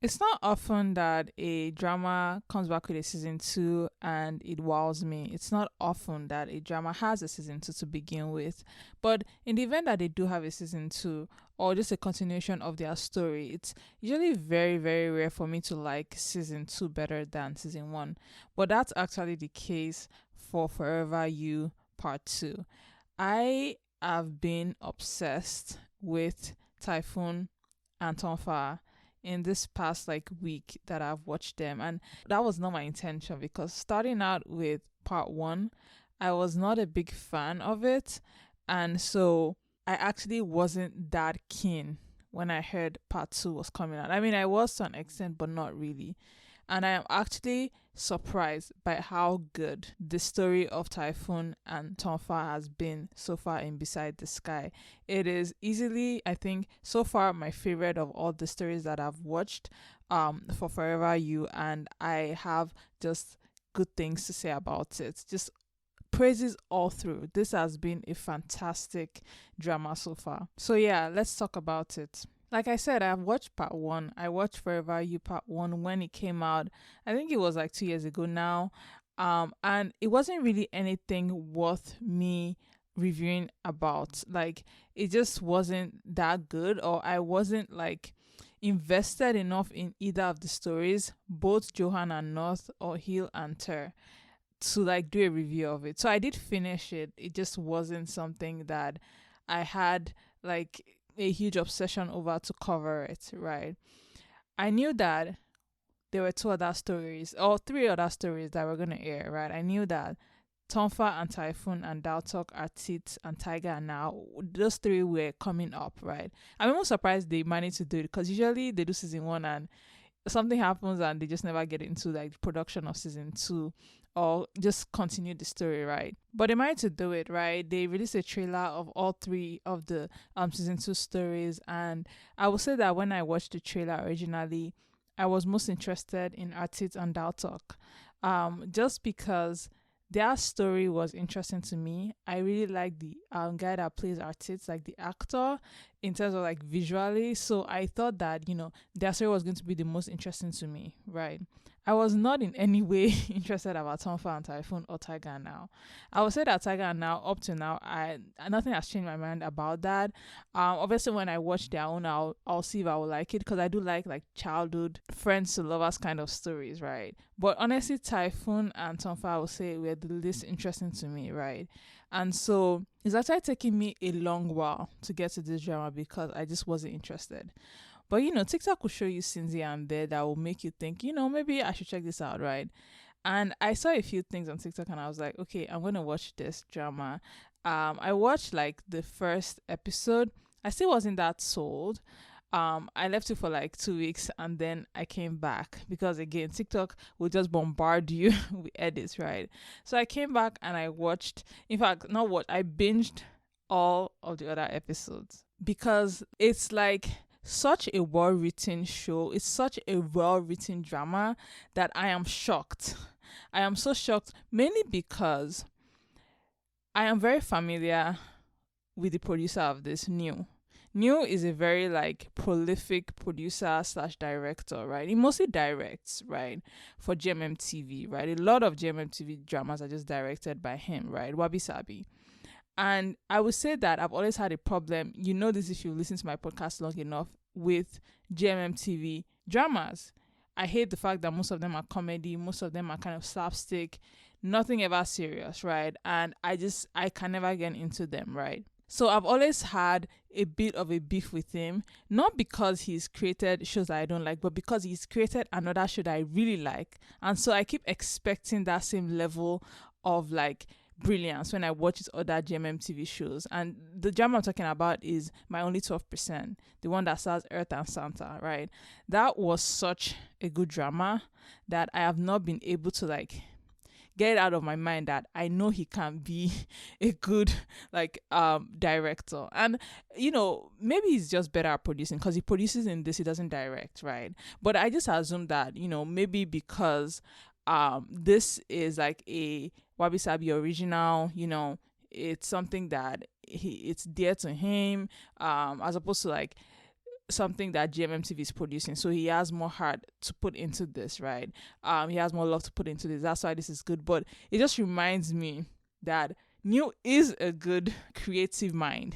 It's not often that a drama comes back with a season two and it wows me. It's not often that a drama has a season two to begin with. But in the event that they do have a season two or just a continuation of their story, it's usually very, very rare for me to like season two better than season one. But that's actually the case for Forever You Part 2. I have been obsessed with Typhoon and Tonfah in this past like week that I've watched them, and that was not my intention because starting out with part 1, I was not a big fan of it, and so I actually wasn't that keen when I heard part 2 was coming out. I mean, I was to an extent, but not really. And I am actually surprised by how good the story of Typhoon and Tonfa has been so far in Beside the Sky. It is easily, I think, so far my favorite of all the stories that I've watched for Forever You, and I have just good things to say about it. Just praises all through. This has been a fantastic drama so far. So yeah, let's talk about it. Like I said, I've watched part 1. I watched Forever You part 1 when it came out. I think it was like 2 years ago now. And it wasn't really anything worth me reviewing about. Like, it just wasn't that good, or I wasn't like invested enough in either of the stories, both Johan and North or Hill and Ter, to like do a review of it. So I did finish it. It just wasn't something that I had like a huge obsession over to cover it, right? I knew that there were two other stories or three other stories that were going to air, right? I knew that Tonfa and Typhoon and Daltok, Artit and Tiger and now those three were coming up, right? I'm almost surprised they managed to do it because usually they do season 1 and something happens and they just never get into like the production of season 2 or just continue the story, right? But they managed to do it, right? They released a trailer of all three of the season 2 stories, and I will say that when I watched the trailer originally, I was most interested in Artit and Daltok, just because their story was interesting to me. I really like the guy that plays Artit, like the actor, in terms of like visually. So I thought that, their story was going to be the most interesting to me, right? I was not in any way interested about Tonfa and Typhoon or Tiger and Now. I would say that Tiger and Now, up to now, I nothing has changed my mind about that. Obviously, when I watch their own, I'll see if I will like it because I do like childhood friends to lovers kind of stories, right? But honestly, Typhoon and Tonfa, I would say, were the least interesting to me, right? And so it's actually taking me a long while to get to this drama because I just wasn't interested. But TikTok will show you scenes here and there that will make you think, maybe I should check this out, right? And I saw a few things on TikTok and I was like, okay, I'm gonna watch this drama. I watched like the first episode. I still wasn't that sold. I left it for like 2 weeks and then I came back because again TikTok will just bombard you with edits, right? So I came back and I watched, in fact, not what, I binged all of the other episodes because it's like such a well written show. It's such a well written drama that I am shocked. I am so shocked, mainly because I am very familiar with the producer of this, New. New is a very like prolific producer slash director, right? He mostly directs, right, for GMM TV, right? A lot of GMM TV dramas are just directed by him, right? Wabi Sabi. And I would say that I've always had a problem, this if you listen to my podcast long enough, with GMM TV dramas. I hate the fact that most of them are comedy, most of them are kind of slapstick, nothing ever serious, right? And I can never get into them, right? So I've always had a bit of a beef with him, not because he's created shows that I don't like, but because he's created another show that I really like. And so I keep expecting that same level of like brilliance when I watch his other GMM TV shows. And the drama I'm talking about is My Only 12%, the one that stars Earth and Santa, right? That was such a good drama that I have not been able to like get it out of my mind that I know he can be a good like director. And maybe he's just better at producing because he produces in this, he doesn't direct, right? But I just assume that maybe because this is like a Wabi Sabi original, it's something that it's dear to him, as opposed to like something that GMMTV is producing, so he has more heart to put into this, right? He has more love to put into this. That's why this is good. But it just reminds me that Neil is a good creative mind.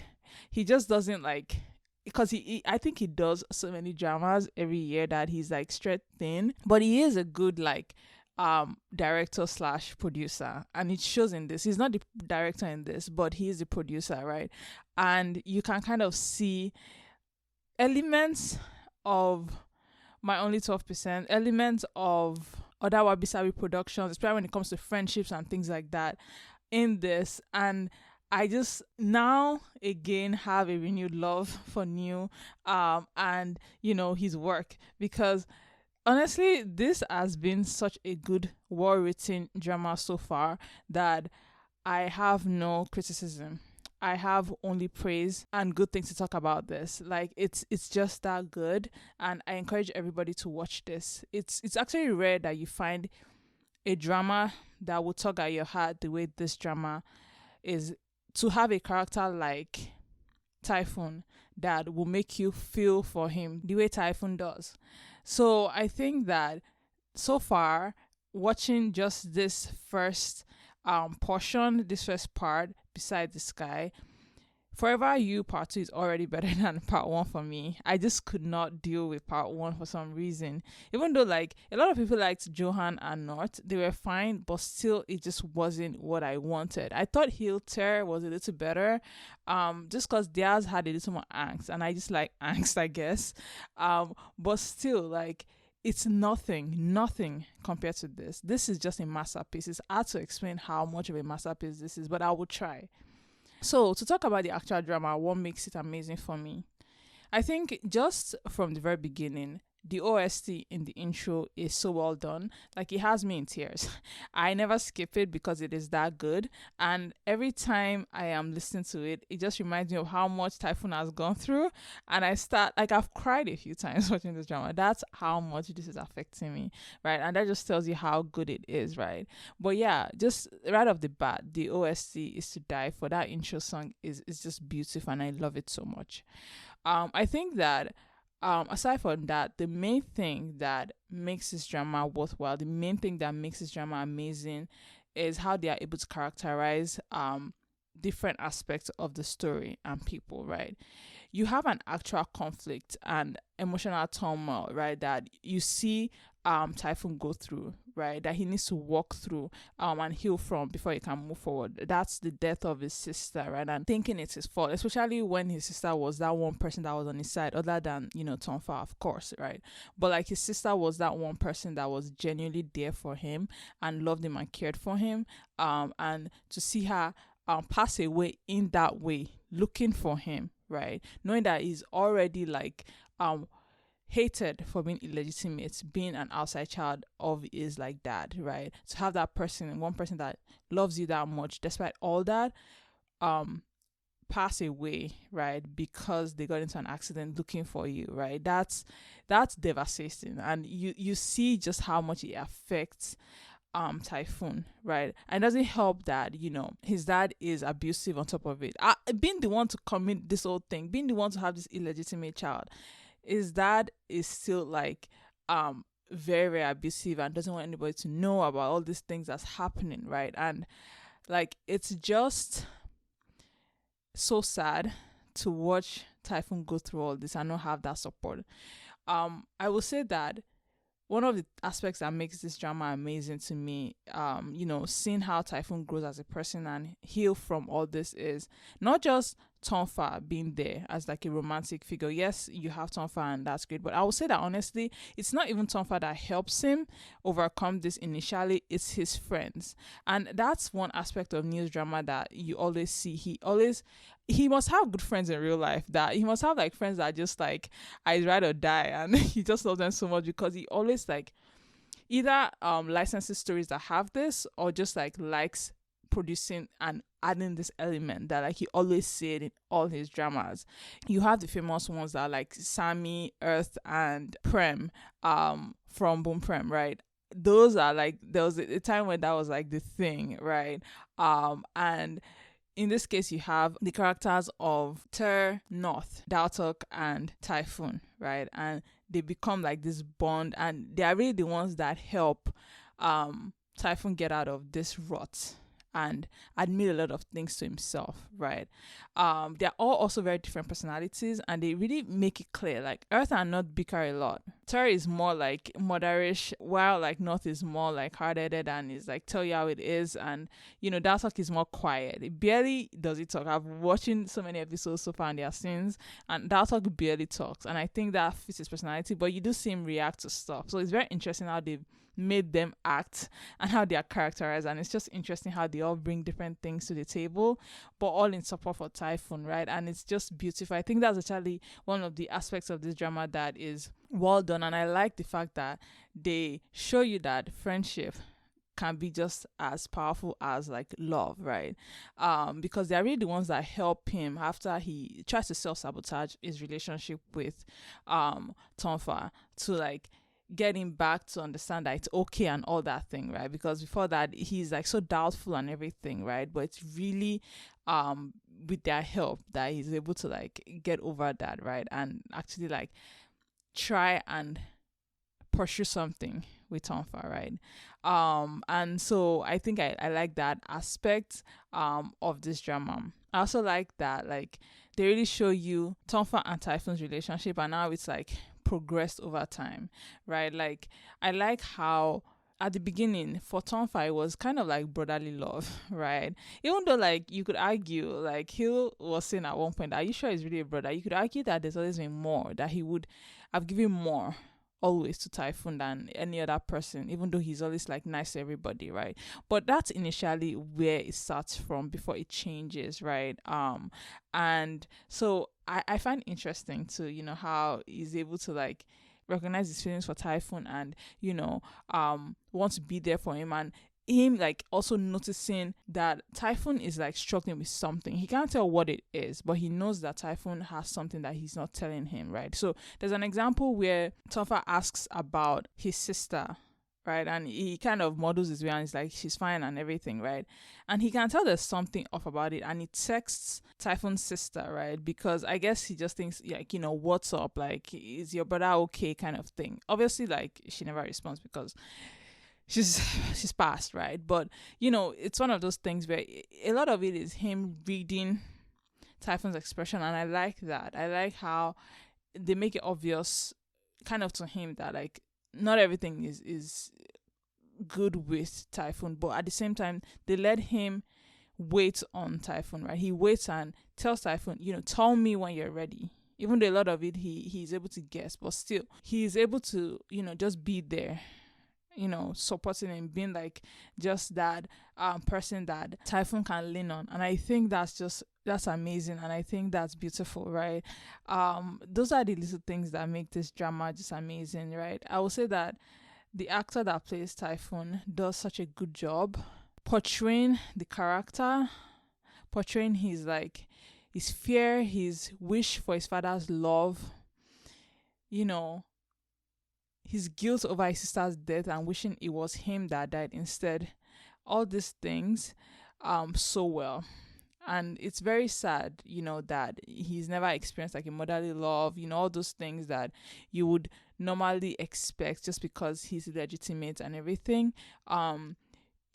He just doesn't like, because I think he does so many dramas every year that he's like straight thin, but he is a good like director slash producer, and it shows in this. He's not the director in this, but he is the producer, right? And you can kind of see elements of My Only 12%, elements of other Wabi Sabi productions, especially when it comes to friendships and things like that in this. And I just now again have a renewed love for New and his work, because honestly this has been such a good well written drama so far that I have no criticism. I have only praise and good things to talk about this. Like it's just that good, and I encourage everybody to watch this. It's actually rare that you find a drama that will tug at your heart the way this drama is, to have a character like Typhoon that will make you feel for him the way Typhoon does. So I think that so far, watching just this first portion, this first part, Beside the Sky, Fourever You Part 2 is already better than Part 1 for me. I just could not deal with Part 1 for some reason. Even though like a lot of people liked Johan and Nort, they were fine, but still it just wasn't what I wanted. I thought Heel Tear was a little better, just because theirs had a little more angst, and I just like angst, I guess. But still, like, it's nothing compared to this. This is just a masterpiece. It's hard to explain how much of a masterpiece this is, but I will try. So, to talk about the actual drama, what makes it amazing for me? I think just from the very beginning, the OST in the intro is so well done. Like, it has me in tears. I never skip it because it is that good. And every time I am listening to it, it just reminds me of how much Typhoon has gone through. And I've cried a few times watching this drama. That's how much this is affecting me, right? And that just tells you how good it is, right? But yeah, just right off the bat, the OST is to die for. That intro song is just beautiful, and I love it so much. I think that aside from that, the main thing that makes this drama worthwhile, the main thing that makes this drama amazing, is how they are able to characterize different aspects of the story and people, right? You have an actual conflict and emotional turmoil, right, that you see Typhoon go through, right, that he needs to walk through and heal from before he can move forward. That's the death of his sister, right, and thinking it's his fault, especially when his sister was that one person that was on his side, other than Tonfah, of course, right? But like, his sister was that one person that was genuinely there for him and loved him and cared for him, and to see her pass away in that way, looking for him, right, knowing that he's already like hated for being illegitimate, being an outside child of his like dad, right? To have that person, one person that loves you that much, despite all that, pass away, right, because they got into an accident looking for you, right? That's devastating, and you see just how much it affects Typhoon, right? And it doesn't help that his dad is abusive on top of it. Being the one to commit this whole thing, being the one to have this illegitimate child, his dad is still like very, very abusive and doesn't want anybody to know about all these things that's happening, right? And like, it's just so sad to watch Typhoon go through all this and not have that support. I will say that one of the aspects that makes this drama amazing to me, seeing how Typhoon grows as a person and heal from all this, is not just Tonfah being there as like a romantic figure. Yes, you have Tonfah and that's great, but I will say that honestly, it's not even Tonfah that helps him overcome this initially, it's his friends. And that's one aspect of news drama that you always see. He must have good friends in real life, that he must have like friends that just like, I ride or die, and he just loves them so much, because he always like either licenses stories that have this, or just like likes producing and adding this element that like he always said in all his dramas. You have the famous ones that are like Sammy, Earth, and Prem from Boom Prem, right? Those are like, there was a time when that was like the thing, right? And in this case, you have the characters of North, Daltok, and Typhoon, right? And they become like this bond, and they are really the ones that help Typhoon get out of this rut and admit a lot of things to himself, right? They're all also very different personalities, and they really make it clear. Like Earth and North bicker a lot. Is more like moderish, while like North is more like hard-headed and is like tell you how it is. And Dartok is more quiet. It barely does it talk. I've watching so many episodes so far and their scenes, and Dartok barely talks, and I think that fits his personality. But you do see him react to stuff, so it's very interesting how they made them act and how they are characterized, and it's just interesting how they all bring different things to the table, but all in support for Typhoon, right? And it's just beautiful. I think that's actually one of the aspects of this drama that is well done, and I like the fact that they show you that friendship can be just as powerful as like love, right? Because they're really the ones that help him after he tries to self-sabotage his relationship with Tonfah, to like get him back to understand that it's okay and all that thing, right? Because before that he's like so doubtful and everything, right? But it's really with their help that he's able to like get over that, right? And actually like try and pursue something with Tonfah, right? And so I think I like that aspect of this drama. I also like that like they really show you Tonfah and Typhoon's relationship, and now it's like progressed over time, right? Like I like how at the beginning for Tonfah it was kind of like brotherly love, right? Even though like you could argue, like Hill was saying at one point, are you sure he's really a brother? You could argue that there's always been more, that he would have given more always to Typhoon than any other person, even though he's always like nice to everybody, right? But that's initially where it starts from before it changes, right? And so I find interesting to how he's able to like recognize his feelings for Typhoon, and want to be there for him, and him like also noticing that Typhoon is like struggling with something. He can't tell what it is, but he knows that Typhoon has something that he's not telling him, right? So there's an example where Tonfah asks about his sister, right? And he kind of models his way and he's like, she's fine and everything, right? And he can tell there's something off about it, and he texts Typhoon's sister, right? Because I guess he just thinks like, what's up? Like, is your brother okay, kind of thing. Obviously, like she never responds because she's passed, right? But it's one of those things where a lot of it is him reading Typhoon's expression, and I like that. I like how they make it obvious kind of to him that like not everything is good with Typhoon, but at the same time they let him wait on Typhoon, right? He waits and tells Typhoon, tell me when you're ready. Even though a lot of it he's able to guess, but still he's able to just be there, supporting him, being like just that person that Typhoon can lean on. And I think that's amazing, and I think that's beautiful, right? Those are the little things that make this drama just amazing, right? I will say that the actor that plays Typhoon does such a good job portraying the character, portraying his fear, his wish for his father's love, his guilt over his sister's death and wishing it was him that died instead. All these things so well. And it's very sad, that he's never experienced like a motherly love, all those things that you would normally expect just because he's legitimate and everything.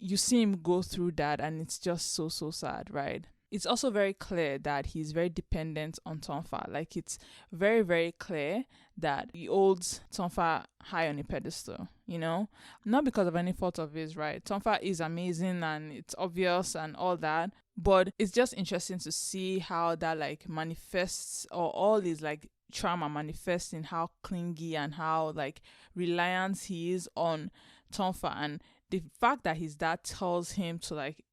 You see him go through that, and it's just so sad, right? It's also very clear that he's very dependent on Tonfah. Like it's very, very clear that he holds Tonfah high on a pedestal, not because of any fault of his, right? Tonfah is amazing and it's obvious and all that, but it's just interesting to see how that like manifests, or all his like trauma manifests in how clingy and how like reliant he is on Tonfah. And the fact that his dad tells him to like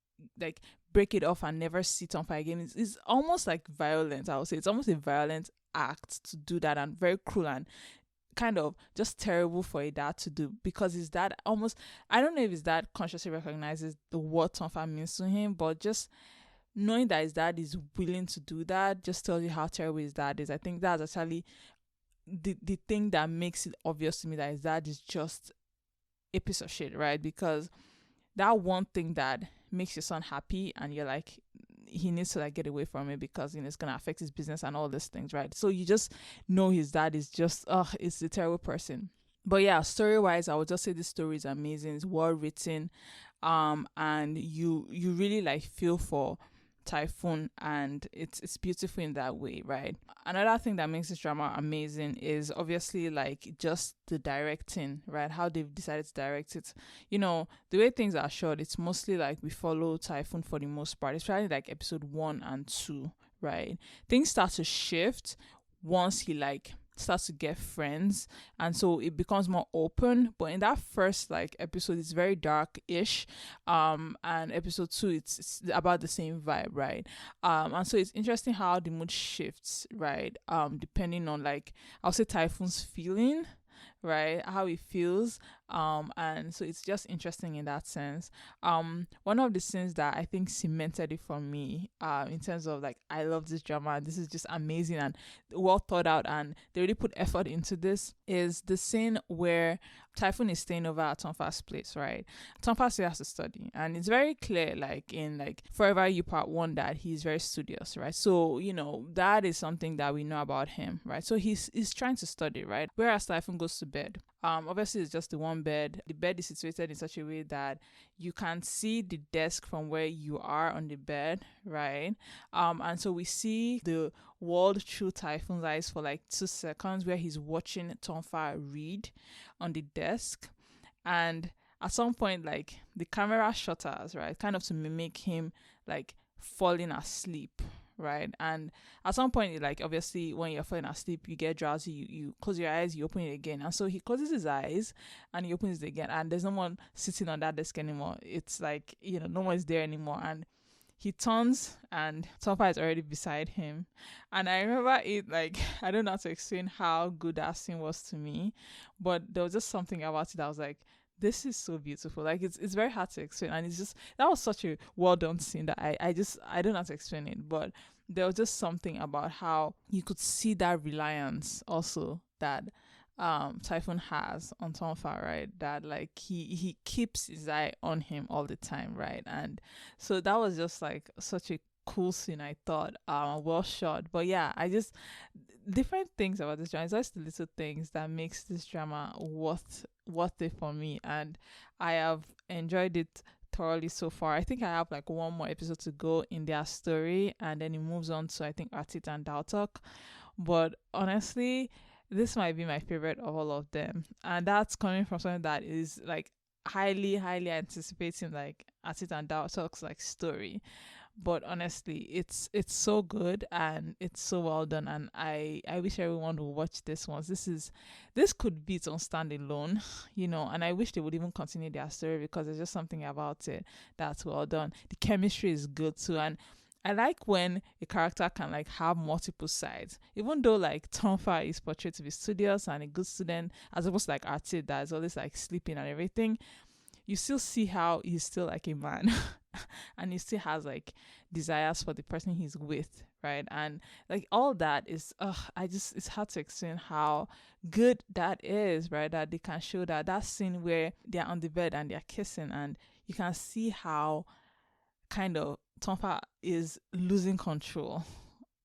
break it off and never see Tonfah again is almost like violent. I would say it's almost a violent act to do that, and very cruel and kind of just terrible for a dad to do, because his dad almost, I don't know if his dad consciously recognizes what Tonfah means to him, but just knowing that his dad is willing to do that just tells you how terrible his dad is. I think that's actually the thing that makes it obvious to me that his dad is just a piece of shit, right? Because that one thing that makes your son happy and you're like, he needs to like get away from it because it's gonna affect his business and all these things, right? So you just know his dad is just it's a terrible person. But yeah, story wise, I would just say this story is amazing. It's well written, and you really like feel for Typhoon, and it's beautiful in that way, right? Another thing that makes this drama amazing is obviously like just the directing, right? How they've decided to direct it. The way things are shot, it's mostly like we follow Typhoon for the most part. It's probably like episode 1 and 2, right? Things start to shift once he like starts to get friends, and so it becomes more open. But in that first like episode, it's very dark-ish, and episode 2, it's about the same vibe, right? And so it's interesting how the mood shifts, right? Depending on like, I'll say Typhoon's feeling, right, how he feels, and so it's just interesting in that sense. One of the scenes that I think cemented it for me, in terms of like, I love this drama and this is just amazing and well thought out, and they really put effort into this, is the scene where Typhoon is staying over at Tonfah's place, right? Tonfah still has to study, and it's very clear, like in like Fourever You Part 1, that he's very studious, right? So that is something that we know about him, right? So he's trying to study, right? Whereas Typhoon goes to bed. Obviously it's just the one bed. The bed is situated in such a way that you can see the desk from where you are on the bed, right? And so we see the world through Typhoon's eyes for like 2 seconds, where he's watching Tonfah read on the desk, and at some point like the camera shutters, right, kind of to mimic him like falling asleep, right? And at some point, like obviously when you're falling asleep, you get drowsy, you close your eyes, you open it again, and so he closes his eyes and he opens it again, and there's no one sitting on that desk anymore. It's like no one is there anymore, and he turns and Tonfah is already beside him. And I remember it, like, I don't know how to explain how good that scene was to me, but there was just something about it that I was like, this is so beautiful. Like it's very hard to explain, and it's just, that was such a well done scene that I don't know how to explain it, but there was just something about how you could see that reliance also that Typhoon has on Tonfah, right? That like he keeps his eye on him all the time, right? And so that was just like such a cool scene, I thought. Well shot. But yeah, I just, different things about this drama. It's just the little things that makes this drama worth it for me, and I have enjoyed it thoroughly so far. I think I have like one more episode to go in their story, and then it moves on to, I think, Artit and Daltok. But honestly, this might be my favorite of all of them, and that's coming from someone that is like highly anticipating like Artit and Daltok's like story. But honestly, it's so good and it's so well done, and I wish everyone would watch this one. This could be its own standalone, and I wish they would even continue their story, because there's just something about it that's well done. The chemistry is good too, and I like when a character can like have multiple sides, even though like Tonfah is portrayed to be studious and a good student, as opposed to like Artit that is always like sleeping and everything. You still see how he's still like a man and he still has like desires for the person he's with, right? And like all that is it's hard to explain how good that is, right? That they can show that scene where they're on the bed and they're kissing, and you can see how kind of Tonfah is losing control.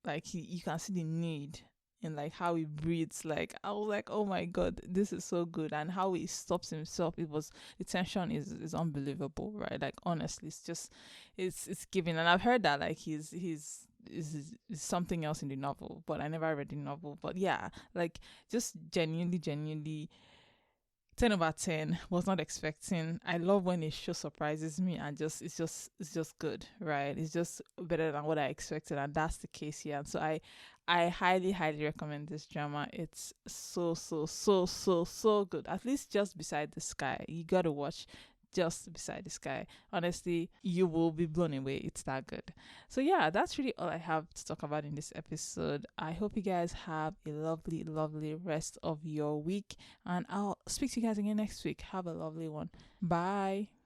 Like you can see the need in like how he breathes. Like I was like, oh my god, this is so good. And how he stops himself, the tension is unbelievable, right? Like honestly, it's just it's giving. And I've heard that like he's is something else in the novel, but I never read the novel. But yeah, like just genuinely 10/10. Was not expecting. I love when a show surprises me, and it's just good, right? It's just better than what I expected, and that's the case here. And so I highly recommend this drama. It's so good. At least Just Beside the Sky. You gotta watch Just Beside the Sky. Honestly, you will be blown away. It's that good. So yeah, that's really all I have to talk about in this episode. I hope you guys have a lovely rest of your week, and I'll speak to you guys again next week. Have a lovely one. Bye.